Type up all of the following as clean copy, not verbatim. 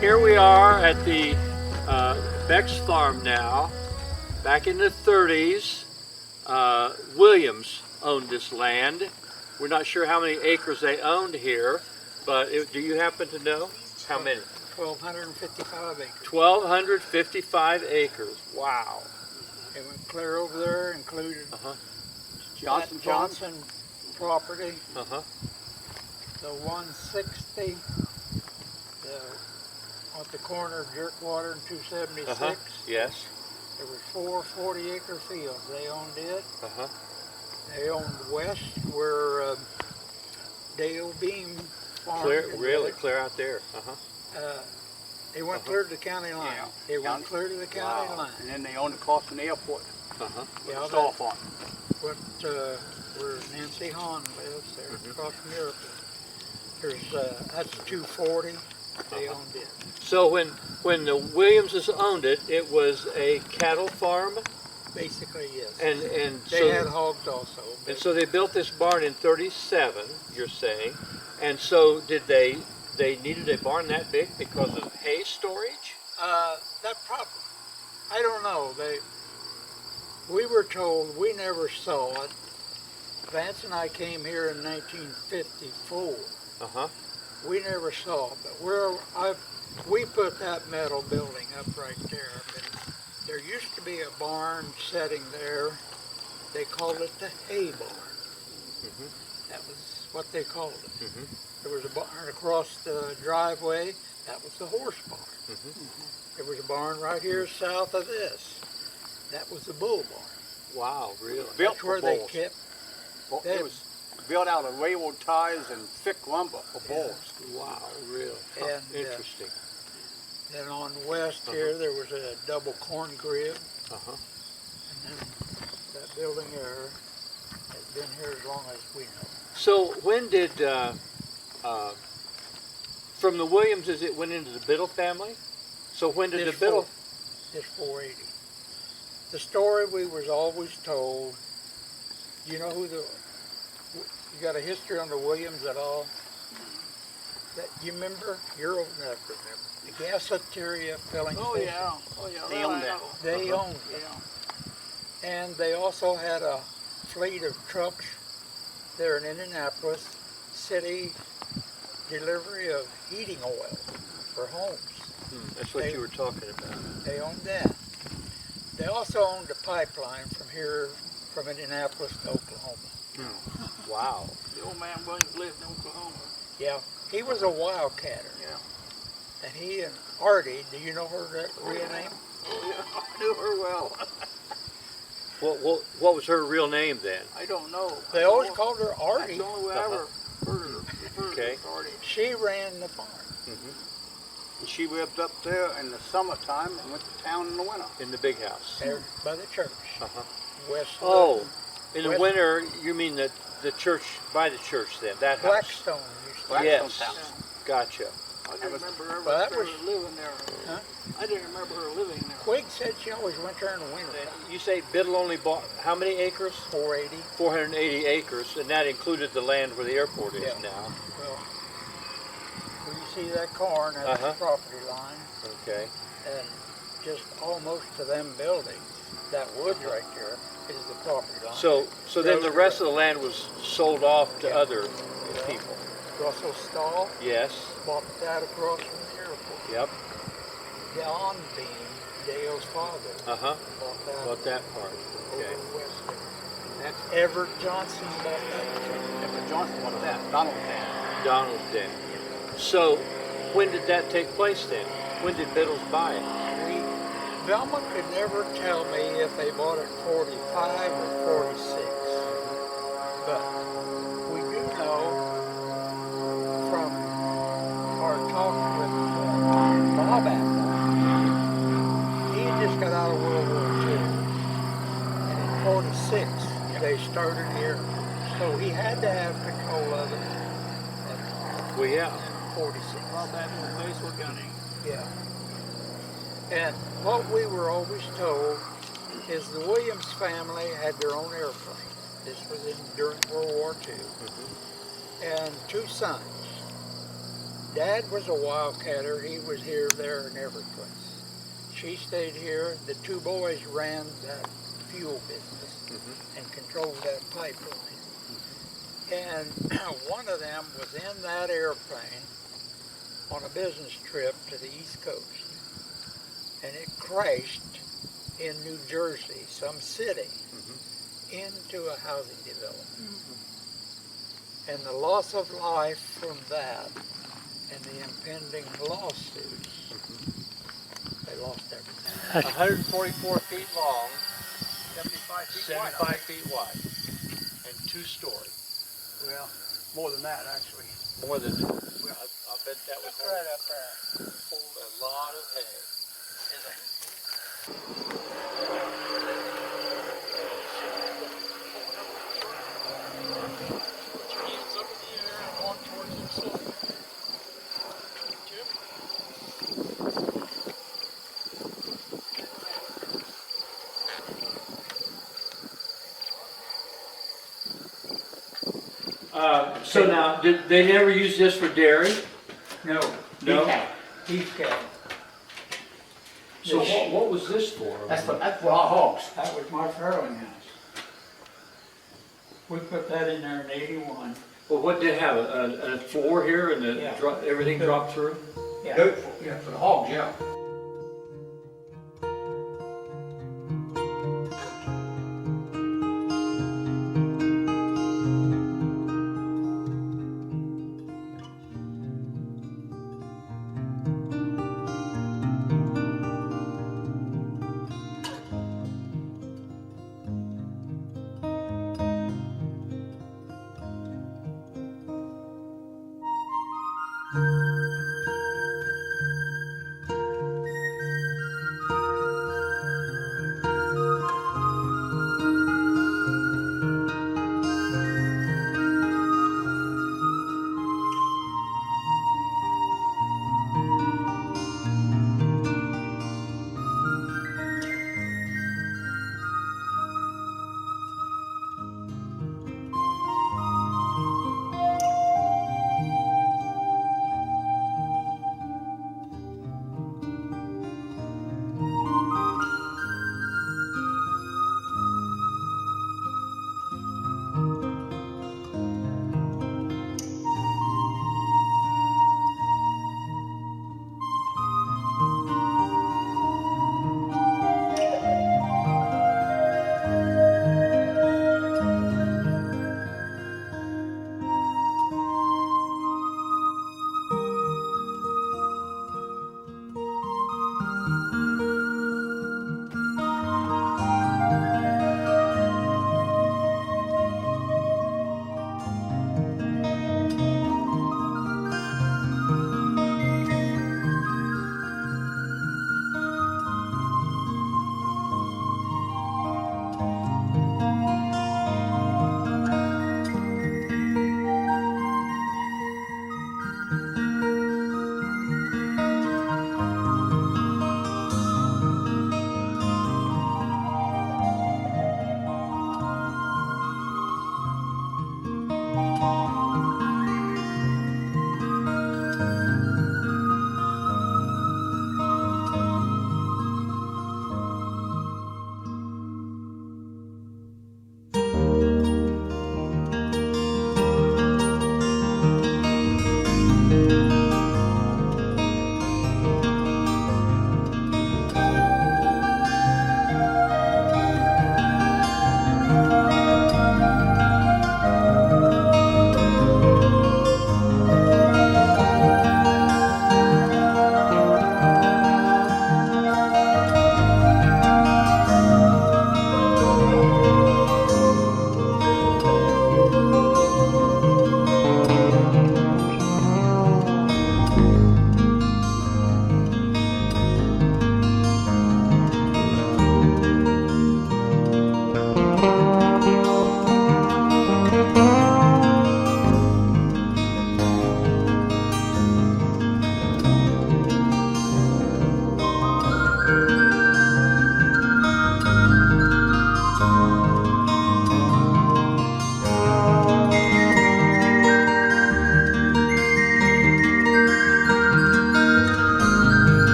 Here we are at the Beck's farm now. Back in the 30s, Williams owned this land. We're not sure how many acres they owned here, but do you happen to know how many? 1,255 acres. 1,255 acres. Wow. It went clear over there, included Johnson property, the 160, at the corner of Jerkwater and 276. Yes. There were 4 40-acre fields. They owned it. They owned west where Dale Beam farmed. Clear out there. They went clear to the county line. Yeah. They went clear to the county line. And then they owned across from the airport. Yeah, Stall farm. Where Nancy Hahn lives, there across from the airport. There's that's 240. They owned it. So when the Williamses owned it, it was a cattle farm. Basically, yes. And they had hogs also. And so they built this barn in 37. You're saying, and so did they? They needed a barn that big because of hay storage? That problem, I don't know. We were told, we never saw it. Vance and I came here in 1954. We never saw it, but we put that metal building up right there. But there used to be a barn sitting there. They called it the hay barn. That was what they called it. There was a barn across the driveway. That was the horse barn. There was a barn right here south of this. That was the bull barn. Wow, really? That's where they kept. It was built out of railroad ties and thick lumber for bulls. Wow, really? And interesting. Then on west here, there was a double corn crib. And then that building there has been here as long as we know. So when did, from the Williamses, it went into the Biddle family? So when did the Biddle? It's 480. The story we was always told, you know who you got a history on the Williams at all? That you remember? You're old enough to remember. The Gasoteria filling station. They owned that. They owned it. And they also had a fleet of trucks there in Indianapolis, city delivery of heating oil for homes. That's what you were talking about. They owned that. They also owned a pipeline from here, from Indianapolis to Oklahoma. Wow. The old man Williams lived in Oklahoma. Yeah, he was a wildcatter. Yeah. And he and Artie, do you know her real name? Yeah, I knew her well. What was her real name then? I don't know. They always called her Artie. That's the only way I ever heard her. Okay. Artie. She ran the farm. And she lived up there in the summertime and went to town in the winter. In the big house? There by the church. West. Oh, in the winter, you mean the church, by the church then, that house? Blackstone used to be. Yes, house. Gotcha. I didn't remember her living there. Huh? I didn't remember her living there. Quigg said she always went there in the winter. You say Biddle only bought how many acres? 480. 480 acres, and that included the land where the airport is now. Well, where you see that corn, that's the property line. Okay. And just almost to them buildings, that woods right there is the property line. So then the rest of the land was sold off to other people? Russell Stahl Yes. bought that across from the airport. Yep. Don Beam, Dale's father, Bought that part. Okay. over west there. Everett Johnson bought that. Everett Johnson bought that. Donald's dad. Donald's dad. So when did that take place then? When did Biddle's buy it? Velma could never tell me if they bought it 45 or 46. But we do know from our talk with Bob Apple, he had just got out of World War II. And in 46, they started here. So he had to have control of it Well, yeah. in 46. Bob Apple in Batesville County. Yeah. And what we were always told is the Williams family had their own airplane. This was during World War II. And 2 sons. Dad was a wildcatter. He was here, there, and every place. She stayed here. The two boys ran that fuel business and controlled that pipeline. And one of them was in that airplane on a business trip to the East Coast. And it crashed in New Jersey, some city, into a housing development. And the loss of life from that and the impending lawsuits, they lost everything. 144 feet long, 75 feet 75 feet wide, and 2-story. Well, more than that, actually. More than, I bet that would Right up there. hold a lot of hay. Hands up in the air and one towards the slope. So now, did they never use this for dairy? No. No? Beef cattle. So what was this for? That's for our hogs. That was my farrowing house. We put that in there in '81. Well, what did it have? A floor here and Yeah. everything dropped through? Yeah. Yeah, for the hogs, yeah.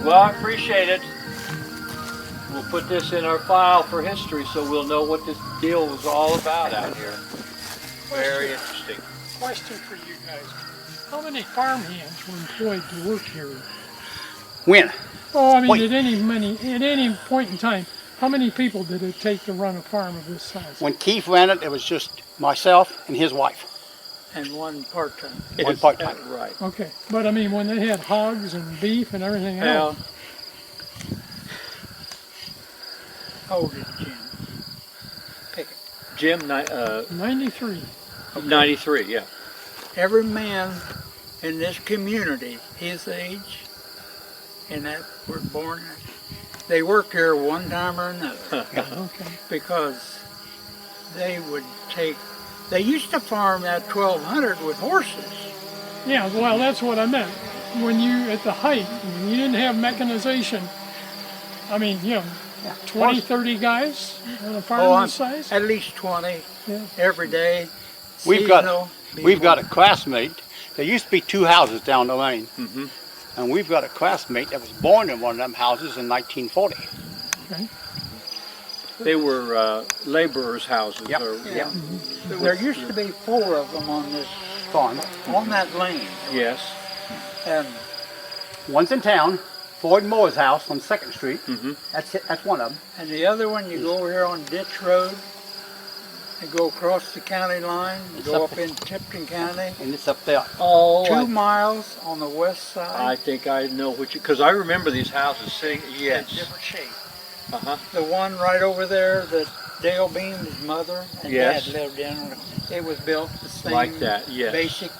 Well, I appreciate it. We'll put this in our file for history so we'll know what this deal was all about out here. Very interesting. Question for you guys. How many farmhands were employed to work here? When? Oh, I mean, Wait. at any point in time, how many people did it take to run a farm of this size? When Keith ran it, it was just myself and his wife. And one part-time. One part-time. Right. Okay, but I mean, when they had hogs and beef and everything Well, else, How old is Jim? Pick it. Jim, 93. 93, yeah. Every man in this community, his age, and that were born, they worked here one time or another Okay. because they would take, they used to farm that 1200 with horses. Yeah, well, that's what I meant. When you, at the height, when you didn't have mechanization, I mean, 20, 30 guys on a farm this size? At least 20 Yeah. every day. We've got seasonal, we've got a classmate. There used to be 2 houses down the lane, Mm-hmm. and we've got a classmate that was born in one of them houses in 1940. Okay. They were laborers' houses. Yep. Or, Yeah. There used to be 4 of them on this Farm. on that lane, Yes. and One's in town. Floyd Moore's house on 2nd Street. Mm-hmm. That's it. That's one of them. and the other one you go over here on Ditch Road and go across the county line, and go up in Tipton County, And it's up there. Oh, 2 miles on the west I side. think I know which, because I remember these houses sitting, in yes. different shape. Uh-huh. The one right over there that Dale Beam, his mother and Yes. Dad lived in, it was built the same Like that, yes. basic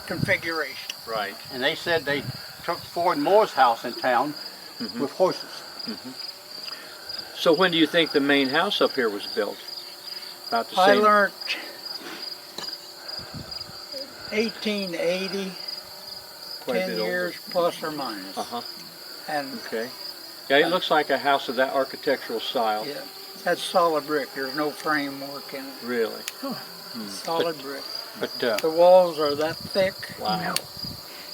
configuration. Right. And they said they took Floyd Moore's house in town with horses. So when do you think the main house up here was built? About the I same. learned 1880, Quite a 10 bit older. years plus or minus. Uh-huh. And Okay. Yeah, it looks like a house of that architectural style. yeah, that's solid brick. There's no framework in it. Really. Solid brick. But The walls are that thick. Wow.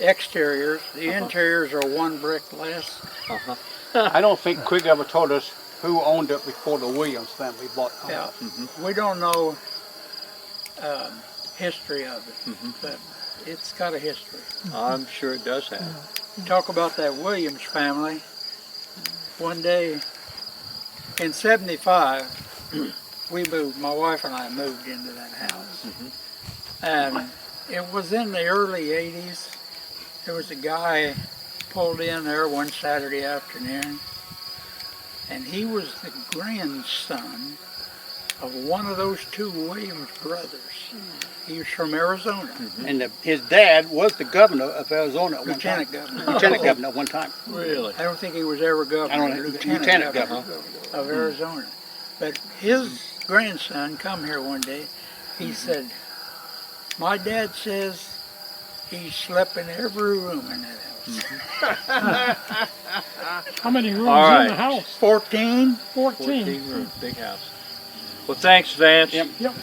Exteriors. The interiors are 1 brick less. Uh-huh. I don't think Quigg ever told us who owned it before the Williams family bought it. Yeah. We don't know history of it, but it's got a history. I'm sure it does have. Talk about that Williams family. One day in 75, we moved, my wife and I moved into that house. And it was in the early 80s. There was a guy pulled in there one Saturday afternoon, and he was the grandson of one of those 2 Williams brothers. He was from Arizona. And his dad was the governor of Arizona at one time. Lieutenant governor. Lieutenant governor at one time. Really? I don't think he was ever governor. I don't know, lieutenant governor. Of Arizona. But his grandson come here one day. He said, "My dad says he slept in every room in that house." How many rooms All in right. the house? 14. 14. 14 rooms, big house. Well, thanks, Vance. Yep. Yep.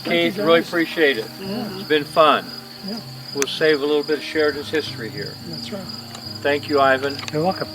Keith, you, really guys. appreciate it. It's been fun. Yeah. We'll save a little bit of Sheridan's history here. That's right. Thank you, Ivan. You're welcome.